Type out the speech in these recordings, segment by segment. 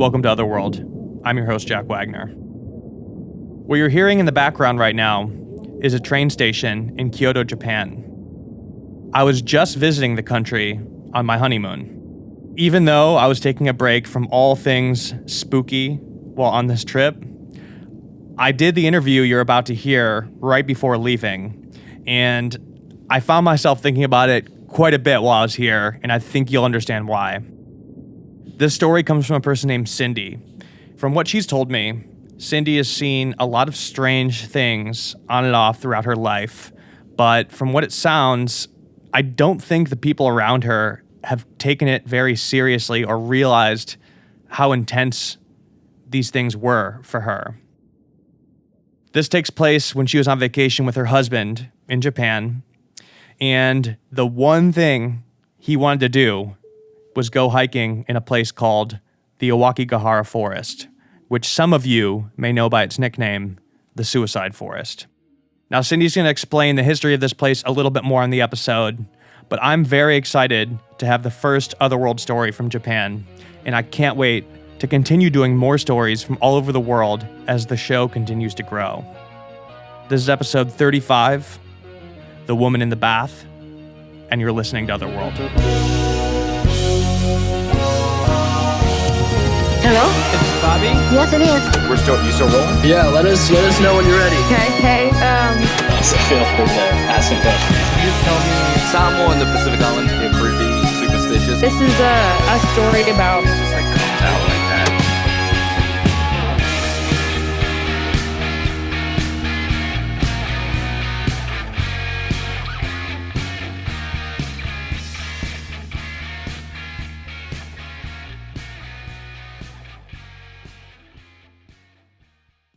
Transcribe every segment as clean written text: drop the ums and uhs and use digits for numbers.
Welcome to Otherworld. I'm your host, Jack Wagner. What you're hearing in the background right now is a train station in Kyoto, Japan. I was just visiting the country on my honeymoon. Even though I was taking a break from all things spooky while on this trip, I did the interview you're about to hear right before leaving, and I found myself thinking about it quite a bit while I was here, and I think you'll understand why. This story comes from a person named Cindy. From what she's told me, Cindy has seen a lot of strange things on and off throughout her life, but from what it sounds, I don't think the people around her have taken it very seriously or realized how intense these things were for her. This takes place when she was on vacation with her husband in Japan, and the one thing he wanted to do was go hiking in a place called the Aokigahara Forest, which some of you may know by its nickname, the Suicide Forest. Now, Cindy's going to explain the history of this place a little bit more in the episode, but I'm very excited to have the first Otherworld story from Japan, and I can't wait to continue doing more stories from all over the world as the show continues to grow. This is episode 35, The Woman in the Bath, and you're listening to Otherworld. Hello? Is this Bobby? Yes, it is. You still rolling? Yeah, let us know when you're ready. Okay. So feel free to ask some questions. Can you tell me? Sound more in the Pacific Islands, get creepy, superstitious. This is a story about Just like comes out like that.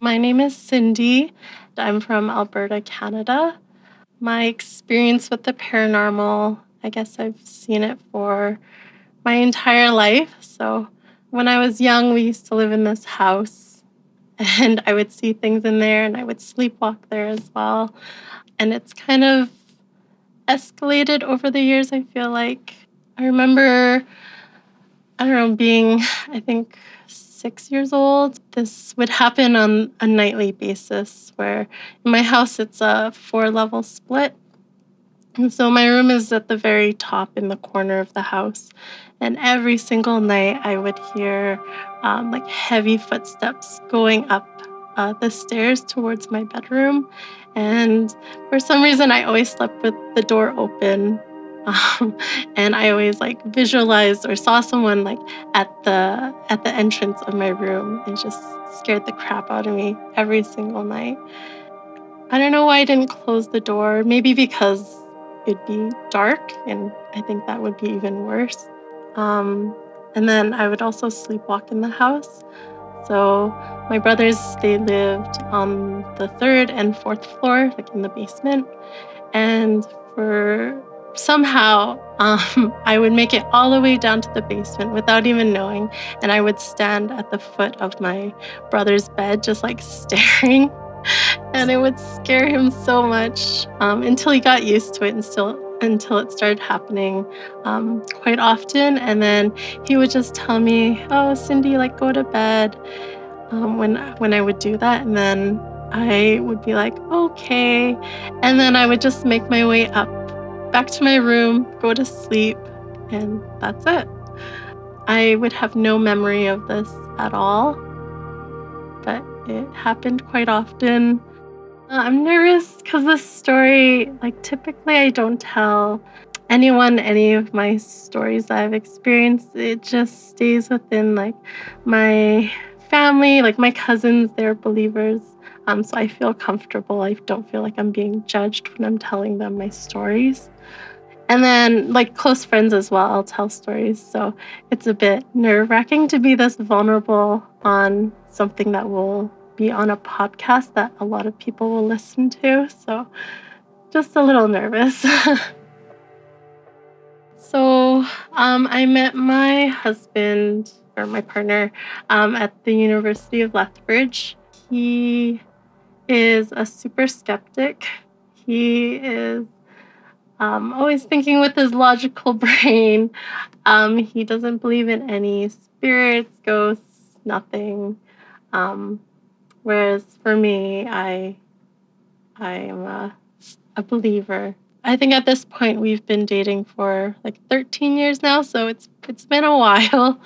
My name is Cindy. I'm from Alberta, Canada. My experience with the paranormal, I guess I've seen it for my entire life. So when I was young, we used to live in this house and I would see things in there and I would sleepwalk there as well. And it's kind of escalated over the years, I feel like. I remember, being, 6 years old. This would happen on a nightly basis where in my house it's a 4-level split. And so my room is at the very top in the corner of the house. And every single night I would hear heavy footsteps going up the stairs towards my bedroom. And for some reason I always slept with the door open. And I always visualized or saw someone at the entrance of my room. It just scared the crap out of me every single night. I don't know why I didn't close the door. Maybe because it'd be dark, and I think that would be even worse. And then I would also sleepwalk in the house. So my brothers, they lived on the 3rd and 4th floor, in the basement. And somehow, I would make it all the way down to the basement without even knowing, and I would stand at the foot of my brother's bed just staring, and it would scare him so much until he got used to it, and until it started happening quite often. And then he would just tell me, "Oh, Cindy, go to bed," when I would do that, and then I would be like, "Okay," and then I would just make my way up back to my room, go to sleep, and that's it. I would have no memory of this at all, but it happened quite often. I'm nervous because this story, typically I don't tell anyone any of my stories that I've experienced. It just stays within my family, my cousins, they're believers. So I feel comfortable. I don't feel like I'm being judged when I'm telling them my stories. And then, close friends as well, I'll tell stories. So it's a bit nerve-wracking to be this vulnerable on something that will be on a podcast that a lot of people will listen to. So just a little nervous. So I met my husband, or my partner, at the University of Lethbridge. He is a super skeptic. He is always thinking with his logical brain. He doesn't believe in any spirits, ghosts, nothing. Whereas for me, I am a believer. I think at this point we've been dating for like 13 years now, so it's been a while.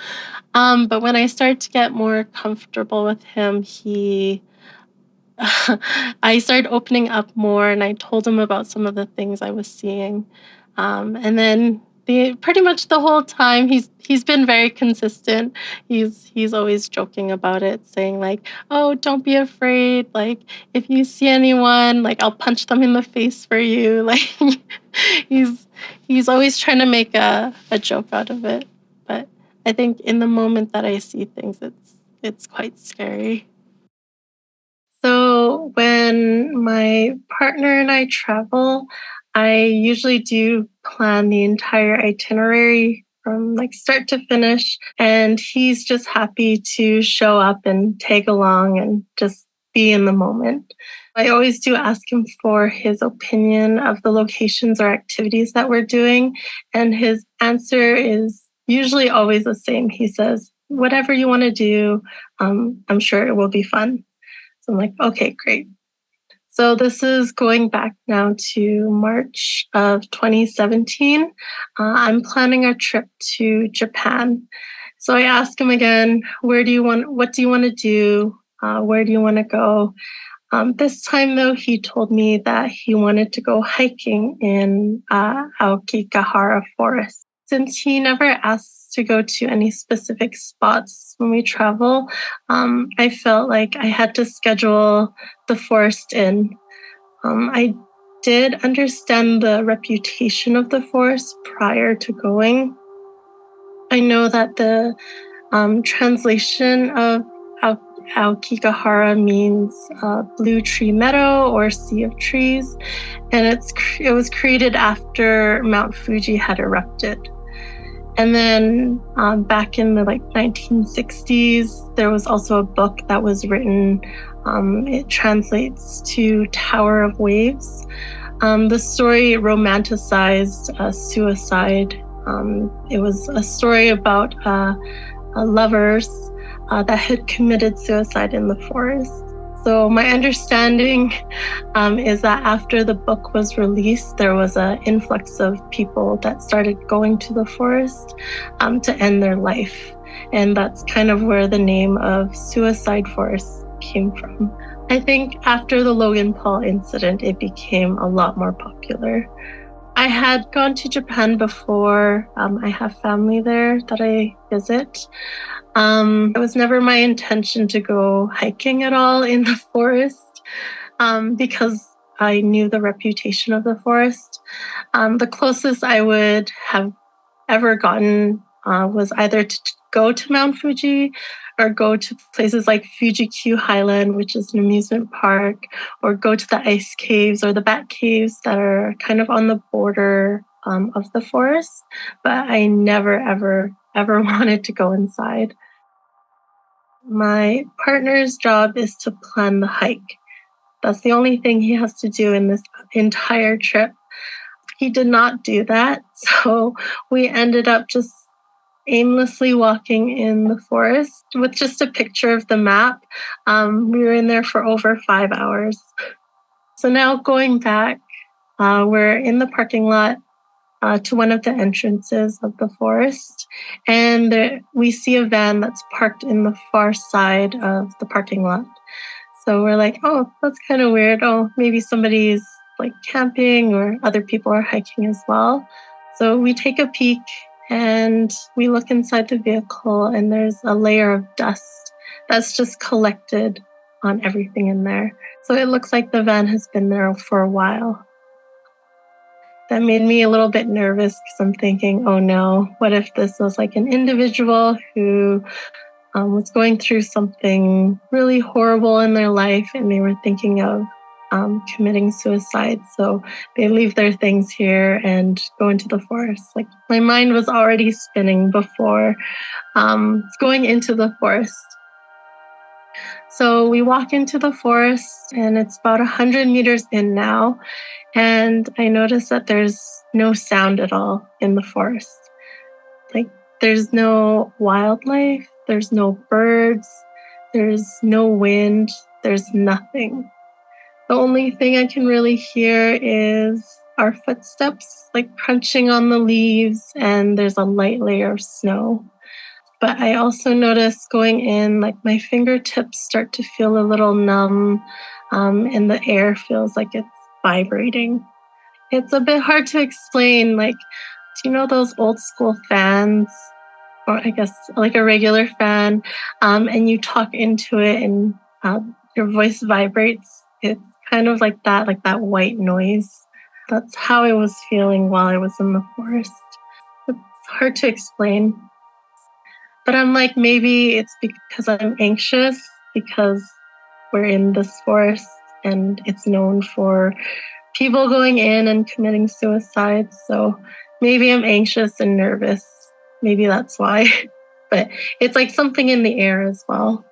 But when I started to get more comfortable with him, I started opening up more, and I told him about some of the things I was seeing. And then pretty much the whole time he's been very consistent. He's always joking about it, saying like, "Oh, don't be afraid. Like if you see anyone, like I'll punch them in the face for you." Like he's he's always trying to make a joke out of it. But I think in the moment that I see things, it's quite scary. So when my partner and I travel, I usually do plan the entire itinerary from like start to finish. And he's just happy to show up and tag along and just be in the moment. I always do ask him for his opinion of the locations or activities that we're doing. And his answer is usually always the same. He says, whatever you want to do, I'm sure it will be fun. So I'm like, okay, great. So this is going back now to March of 2017. I'm planning a trip to Japan. So I asked him again, what do you want to do? Where do you want to go? This time, though, he told me that he wanted to go hiking in Aokigahara Forest. Since he never asks to go to any specific spots when we travel, I felt like I had to schedule the forest in. I did understand the reputation of the forest prior to going. I know that the translation of Aokigahara means blue tree meadow or sea of trees, and it was created after Mount Fuji had erupted. And then back in the 1960s, there was also a book that was written. It translates to Tower of Waves. The story romanticized suicide. It was a story about lovers that had committed suicide in the forest. So my understanding is that after the book was released, there was an influx of people that started going to the forest to end their life. And that's kind of where the name of Suicide Forest came from. I think after the Logan Paul incident, it became a lot more popular. I had gone to Japan before. I have family there that I visit. It was never my intention to go hiking at all in the forest because I knew the reputation of the forest. The closest I would have ever gotten was either to go to Mount Fuji or go to places like Fuji-Q Highland, which is an amusement park, or go to the ice caves or the bat caves that are kind of on the border of the forest. But I never, ever wanted to go inside. My partner's job is to plan the hike. That's the only thing he has to do in this entire trip. He did not do that, so we ended up just aimlessly walking in the forest with just a picture of the map. We were in there for over 5 hours. So now going back, we're in the parking lot to one of the entrances of the forest, and we see a van that's parked in the far side of the parking lot. So we're like, oh, that's kind of weird. Oh, maybe somebody's like camping or other people are hiking as well. So we take a peek and we look inside the vehicle, and there's a layer of dust that's just collected on everything in there. So it looks like the van has been there for a while. That made me a little bit nervous because I'm thinking, oh no, what if this was like an individual who was going through something really horrible in their life and they were thinking of committing suicide. So they leave their things here and go into the forest. Like my mind was already spinning before going into the forest. So we walk into the forest and it's about 100 meters in now. And I notice that there's no sound at all in the forest. Like there's no wildlife. There's no birds. There's no wind. There's nothing. The only thing I can really hear is our footsteps, like crunching on the leaves, and there's a light layer of snow. But I also notice going in, like my fingertips start to feel a little numb, and the air feels like it's vibrating. It's a bit hard to explain. Like, do you know those old school fans? Or I guess like a regular fan, and you talk into it and your voice vibrates. It's kind of like that white noise. That's how I was feeling while I was in the forest. It's hard to explain. But I'm like, maybe it's because I'm anxious because we're in this forest and it's known for people going in and committing suicide. So maybe I'm anxious and nervous. Maybe that's why. But it's like something in the air as well.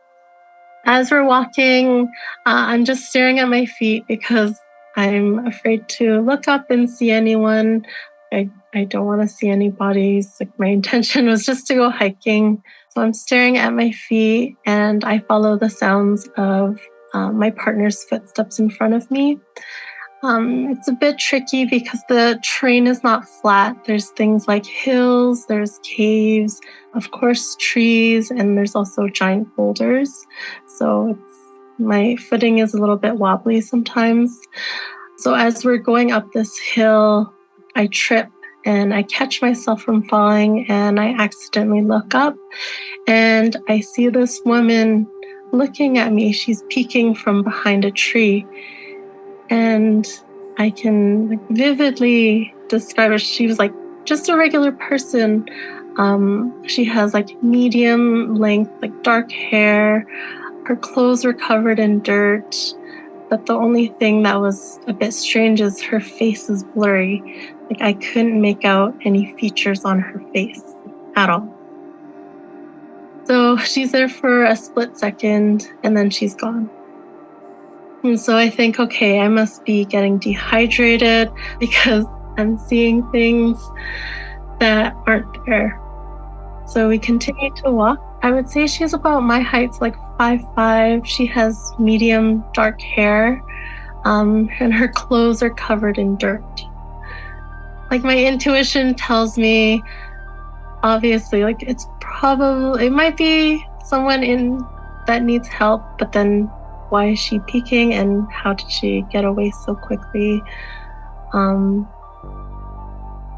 As we're walking, I'm just staring at my feet because I'm afraid to look up and see anyone. I don't want to see any bodies. Like my intention was just to go hiking. So I'm staring at my feet and I follow the sounds of my partner's footsteps in front of me. It's a bit tricky because the terrain is not flat. There's things like hills, there's caves, of course, trees, and there's also giant boulders. So my footing is a little bit wobbly sometimes. So as we're going up this hill, I trip and I catch myself from falling and I accidentally look up and I see this woman looking at me. She's peeking from behind a tree. And I can vividly describe her. She was like just a regular person. She has like medium length, like dark hair. Her clothes were covered in dirt. But the only thing that was a bit strange is her face is blurry. Like I couldn't make out any features on her face at all. So she's there for a split second and then she's gone. And so I think, okay, I must be getting dehydrated because I'm seeing things that aren't there. So we continue to walk. I would say she's about my height, like 5'5". She has medium dark hair, and her clothes are covered in dirt. Like my intuition tells me, obviously, like it might be someone in that needs help, but then why is she peeking and how did she get away so quickly?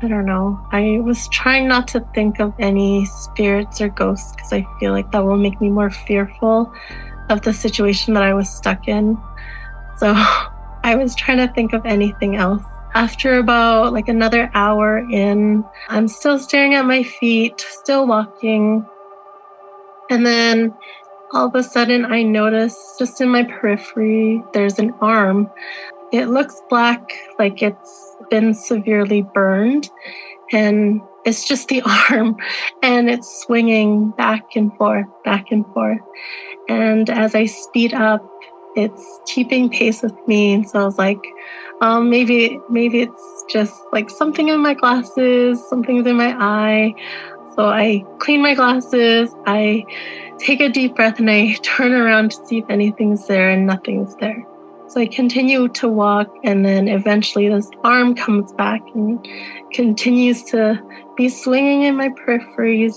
I don't know. I was trying not to think of any spirits or ghosts because I feel like that will make me more fearful of the situation that I was stuck in. So I was trying to think of anything else. After about like another hour in, I'm still staring at my feet, still walking. And then all of a sudden I notice just in my periphery, there's an arm. It looks black, like it's been severely burned. And it's just the arm. And it's swinging back and forth, back and forth. And as I speed up, it's keeping pace with me. And so I was like, maybe it's just like something in my glasses, something's in my eye. So I clean my glasses, I take a deep breath and I turn around to see if anything's there and nothing's there. So I continue to walk and then eventually this arm comes back and continues to be swinging in my peripheries.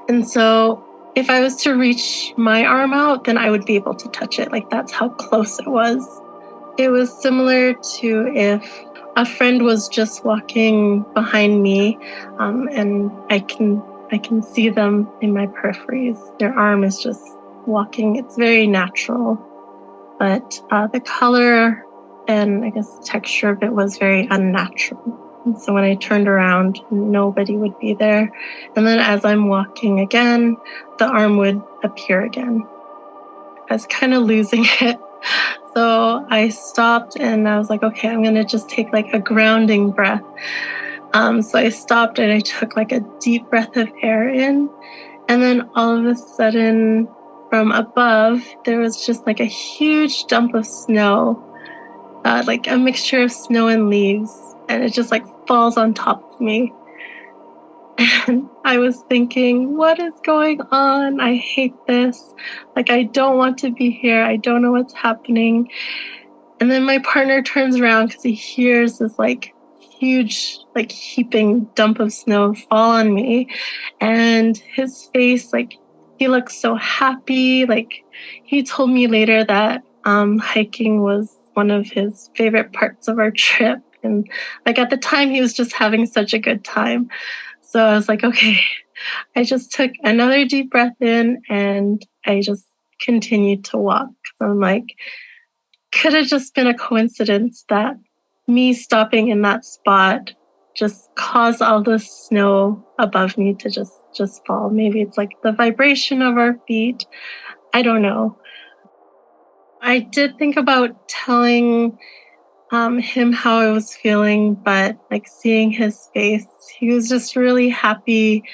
And so if I was to reach my arm out, then I would be able to touch it. Like that's how close it was. It was similar to if a friend was just walking behind me, and I can see them in my peripheries. Their arm is just walking. It's very natural, but the color and I guess the texture of it was very unnatural. And so when I turned around, nobody would be there. And then as I'm walking again, the arm would appear again. I was kind of losing it. So I stopped and I was like, okay, I'm going to just take like a grounding breath. So I stopped and I took like a deep breath of air in. And then all of a sudden from above, there was just like a huge dump of snow, like a mixture of snow and leaves. And it just like falls on top of me. And I was thinking, what is going on? I hate this. Like, I don't want to be here. I don't know what's happening. And then my partner turns around because he hears this like huge, like heaping dump of snow fall on me. And his face, like, he looks so happy. Like, he told me later that hiking was one of his favorite parts of our trip. And like at the time, he was just having such a good time. So I was like, okay, I just took another deep breath in and I just continued to walk. So I'm like, could have just been a coincidence that me stopping in that spot just caused all the snow above me to just fall. Maybe it's like the vibration of our feet. I don't know. I did think about telling him how I was feeling, but like seeing his face, he was just really happy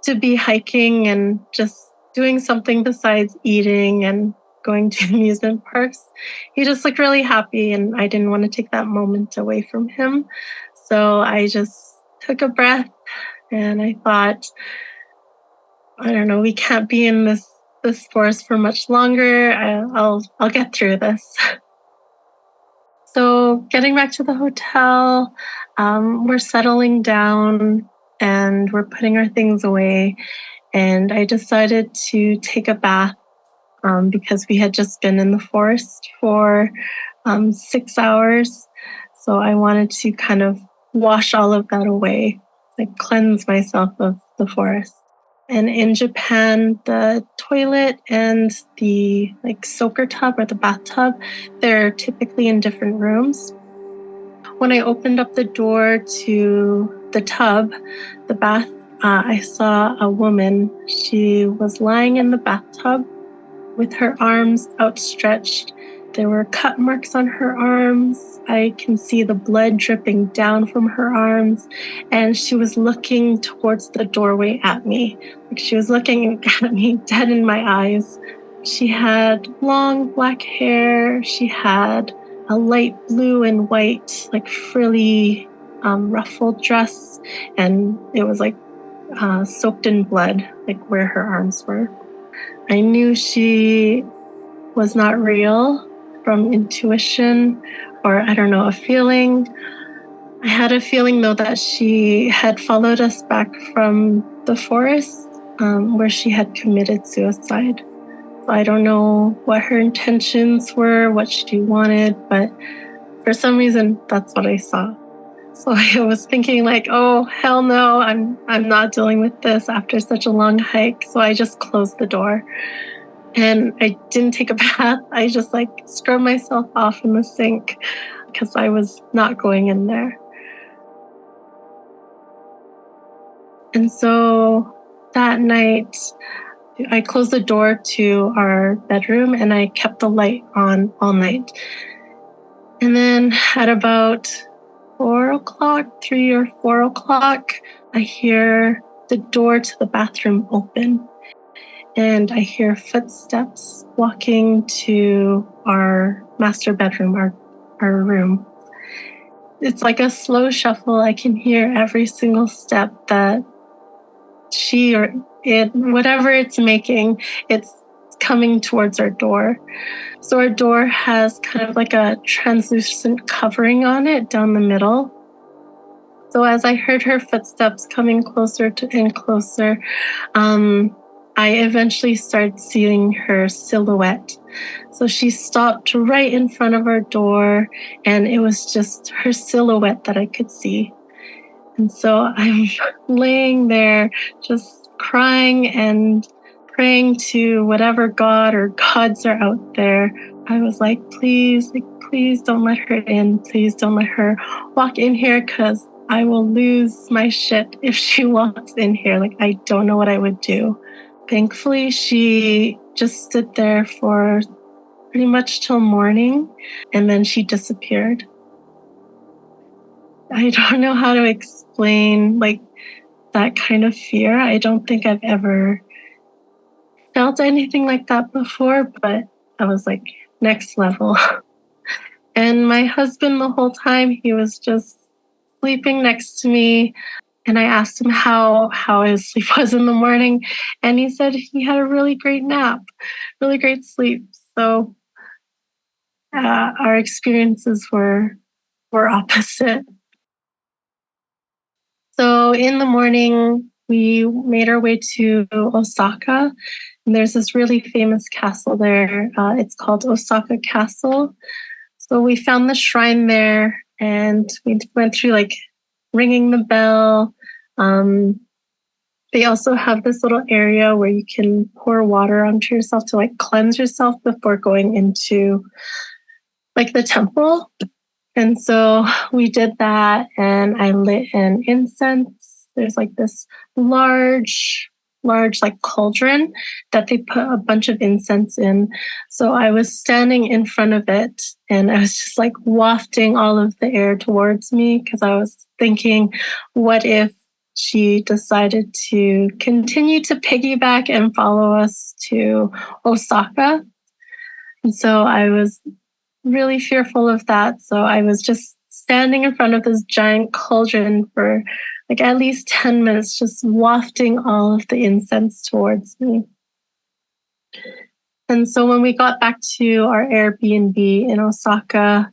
to be hiking and just doing something besides eating and going to amusement parks. He just looked really happy, and I didn't want to take that moment away from him. So I just took a breath and I thought, I don't know, we can't be in this forest for much longer. I'll get through this. So getting back to the hotel, we're settling down and we're putting our things away. And I decided to take a bath because we had just been in the forest for 6 hours. So I wanted to kind of wash all of that away, like cleanse myself of the forest. And in Japan, the toilet and the like soaker tub or the bathtub, they're typically in different rooms. When I opened up the door to the tub, the bath, I saw a woman. She was lying in the bathtub with her arms outstretched. There were cut marks on her arms. I can see the blood dripping down from her arms. And she was looking towards the doorway at me. Like she was looking at me dead in my eyes. She had long black hair. She had a light blue and white, like frilly, ruffled dress. And it was like soaked in blood, like where her arms were. I knew she was not real from intuition or, I don't know, a feeling. I had a feeling, though, that she had followed us back from the forest where she had committed suicide. So I don't know what her intentions were, what she wanted, but for some reason, that's what I saw. So I was thinking like, oh, hell no, I'm not dealing with this after such a long hike. So I just closed the door. And I didn't take a bath. I just like scrubbed myself off in the sink because I was not going in there. And so that night, I closed the door to our bedroom and I kept the light on all night. And then at about 4 o'clock, 3 or 4 o'clock, I hear the door to the bathroom open. And I hear footsteps walking to our master bedroom, our room. It's like a slow shuffle. I can hear every single step that she or it, whatever it's making, it's coming towards our door. So our door has kind of like a translucent covering on it down the middle. So as I heard her footsteps coming closer and closer, I eventually started seeing her silhouette. So she stopped right in front of our door, and it was just her silhouette that I could see. And so I'm laying there just crying and praying to whatever God or gods are out there. I was like, please don't let her in. Please don't let her walk in here because I will lose my shit if she walks in here. Like, I don't know what I would do. Thankfully, she just stood there for pretty much till morning, and then she disappeared. I don't know how to explain like that kind of fear. I don't think I've ever felt anything like that before, but I was like, next level. And my husband, the whole time, he was just sleeping next to me. And I asked him how his sleep was in the morning, and he said he had a really great nap, really great sleep. So our experiences were opposite. So in the morning, we made our way to Osaka, and there's this really famous castle there. It's called Osaka Castle. So we found the shrine there, and we went through like ringing the bell. They also have this little area where you can pour water onto yourself to like cleanse yourself before going into like the temple. And so we did that, and I lit an incense. There's like this large like cauldron that they put a bunch of incense in. So I was standing in front of it, and I was just like wafting all of the air towards me because I was thinking, what if she decided to continue to piggyback and follow us to Osaka? And so I was really fearful of that. So I was just standing in front of this giant cauldron for like at least 10 minutes, just wafting all of the incense towards me. And so when we got back to our Airbnb in Osaka,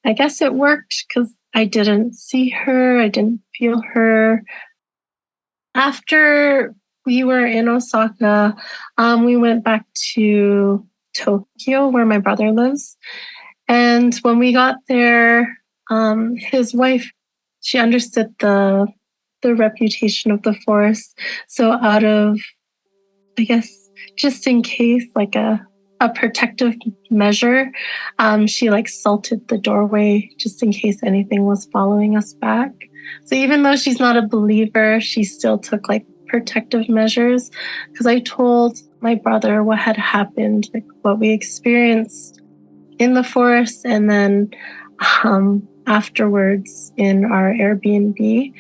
I guess it worked because I didn't see her, I didn't feel her. After we were in Osaka, we went back to Tokyo, where my brother lives. And when we got there, his wife, she understood the reputation of the forest. So out of, I guess, just in case, like a protective measure, she like salted the doorway just in case anything was following us back. So even though she's not a believer, she still took like protective measures, because I told my brother what had happened, like what we experienced in the forest, and then afterwards in our Airbnb.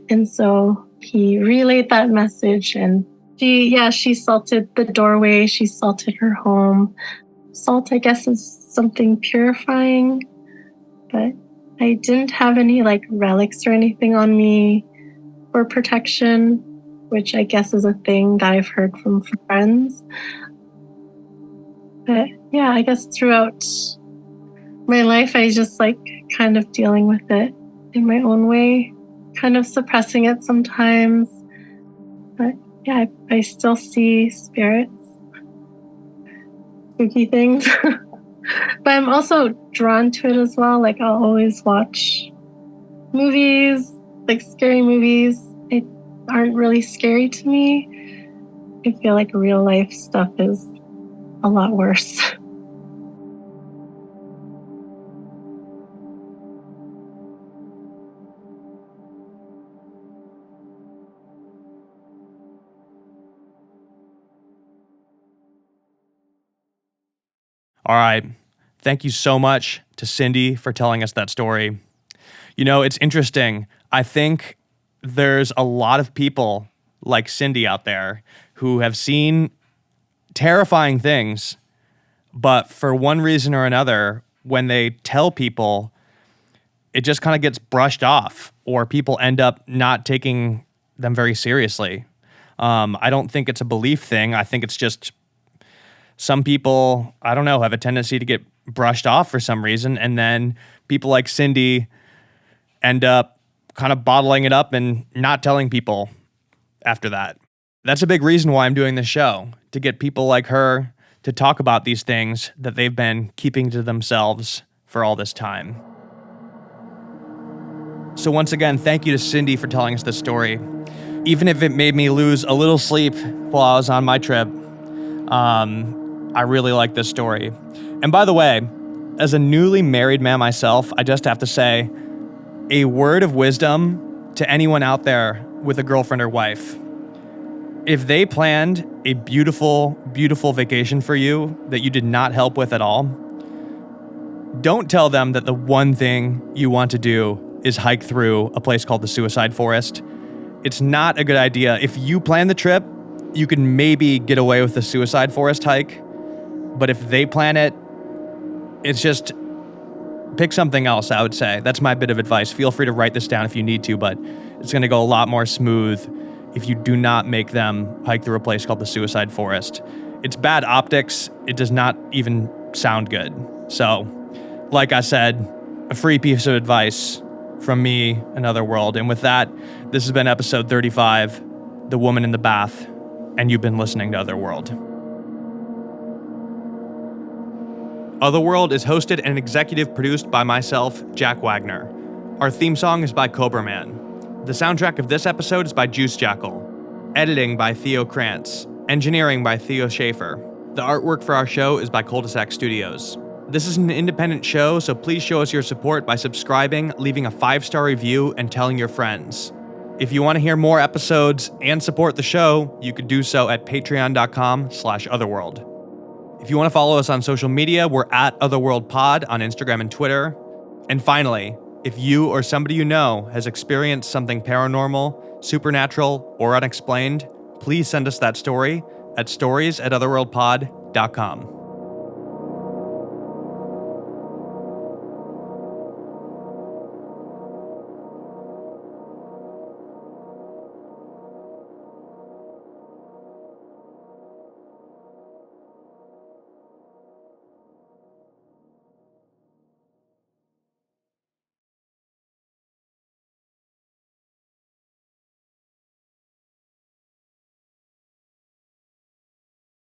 And so he relayed that message, and she salted the doorway, she salted her home. Salt, I guess, is something purifying, but I didn't have any like relics or anything on me for protection, which I guess is a thing that I've heard from friends. But yeah, I guess throughout my life, I just like kind of dealing with it in my own way, kind of suppressing it sometimes. But yeah, I still see spirits, spooky things. But I'm also drawn to it as well. Like I'll always watch movies, like scary movies. They aren't really scary to me. I feel like real life stuff is a lot worse. All right. Thank you so much to Cindy for telling us that story. You know, it's interesting. I think there's a lot of people like Cindy out there who have seen terrifying things, but for one reason or another, when they tell people, it just kind of gets brushed off, or people end up not taking them very seriously. I don't think it's a belief thing. I think it's just some people, I don't know, have a tendency to get brushed off for some reason, and then people like Cindy end up kind of bottling it up and not telling people after that. That's a big reason why I'm doing this show, to get people like her to talk about these things that they've been keeping to themselves for all this time. So once again, thank you to Cindy for telling us this story. Even if it made me lose a little sleep while I was on my trip, I really like this story. And by the way, as a newly married man myself, I just have to say a word of wisdom to anyone out there with a girlfriend or wife. If they planned a beautiful, beautiful vacation for you that you did not help with at all, don't tell them that the one thing you want to do is hike through a place called the Suicide Forest. It's not a good idea. If you plan the trip, you can maybe get away with the Suicide Forest hike. But if they plan it, it's just Pick something else, I would say. That's my bit of advice. Feel free to write this down if you need to, but it's going to go a lot more smooth if you do not make them hike through a place called the Suicide Forest. It's bad optics. It does not even sound good. So, like I said, a free piece of advice from me and Otherworld. And with that, this has been episode 35, The Woman in the Bath, and you've been listening to Otherworld. Otherworld is hosted and executive produced by myself, Jack Wagner. Our theme song is by Cobra Man. The soundtrack of this episode is by Juice Jackal. Editing by Theo Krantz. Engineering by Theo Schaefer. The artwork for our show is by Cul-de-sac Studios. This is an independent show, so please show us your support by subscribing, leaving a 5-star review, and telling your friends. If you want to hear more episodes and support the show, you could do so at patreon.com/otherworld. If you want to follow us on social media, we're at OtherworldPod on Instagram and Twitter. And finally, if you or somebody you know has experienced something paranormal, supernatural, or unexplained, please send us that story at stories@otherworldpod.com.